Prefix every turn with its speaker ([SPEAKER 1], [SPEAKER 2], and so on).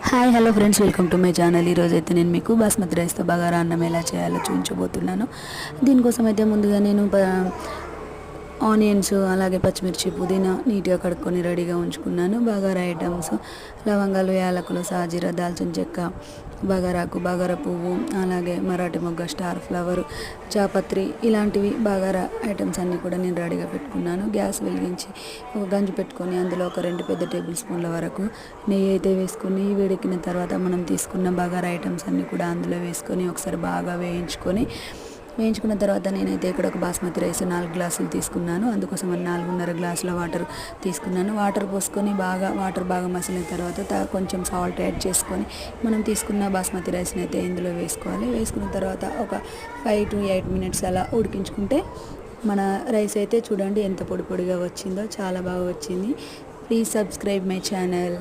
[SPEAKER 1] Hi hello friends, welcome to my channel. ఈరోజు అయితే నేను మీకు బాస్మతి రైస్తో బగారా అన్నం ఎలా చేయాలో చూపించబోతున్నాను. దీనికోసం అయితే ముందుగా నేను ఆనియన్స్, అలాగే పచ్చిమిర్చి, పుదీనా నీట్గా కడుక్కొని రెడీగా ఉంచుకున్నాను. బగారా ఐటమ్స్ లవంగాలు, యాలకులు, సాజీర, దాల్చిన చెక్క, బగారాకు, బగారా పువ్వు, అలాగే మరాఠీ మొగ్గ, స్టార్ ఫ్లవర్, జాపత్రి, ఇలాంటివి బగారా ఐటమ్స్ అన్నీ కూడా నేను రెడీగా పెట్టుకున్నాను. గ్యాస్ వెలిగించి ఒక గంజు పెట్టుకొని అందులో ఒక 2 పెద్ద టేబుల్ స్పూన్ల వరకు నెయ్యి అయితే వేసుకొని, వేడెక్కిన తర్వాత మనం తీసుకున్న బగారా ఐటమ్స్ అన్నీ కూడా అందులో వేసుకొని ఒకసారి బాగా వేయించుకున్న తర్వాత నేనైతే ఇక్కడ ఒక బాస్మతి రైస్ 4 గ్లాసులు తీసుకున్నాను. అందుకోసం 4.5 గ్లాసుల వాటర్ తీసుకున్నాను. వాటర్ పోసుకొని వాటర్ బాగా మసిలిన తర్వాత కొంచెం సాల్ట్ యాడ్ చేసుకొని మనం తీసుకున్న బాస్మతి రైస్ని అయితే ఇందులో వేసుకోవాలి. వేసుకున్న తర్వాత ఒక 5 to 8 మినిట్స్ అలా ఉడికించుకుంటే మన రైస్ అయితే చూడండి ఎంత పొడి పొడిగా వచ్చిందో, చాలా బాగా వచ్చింది. Please subscribe my channel.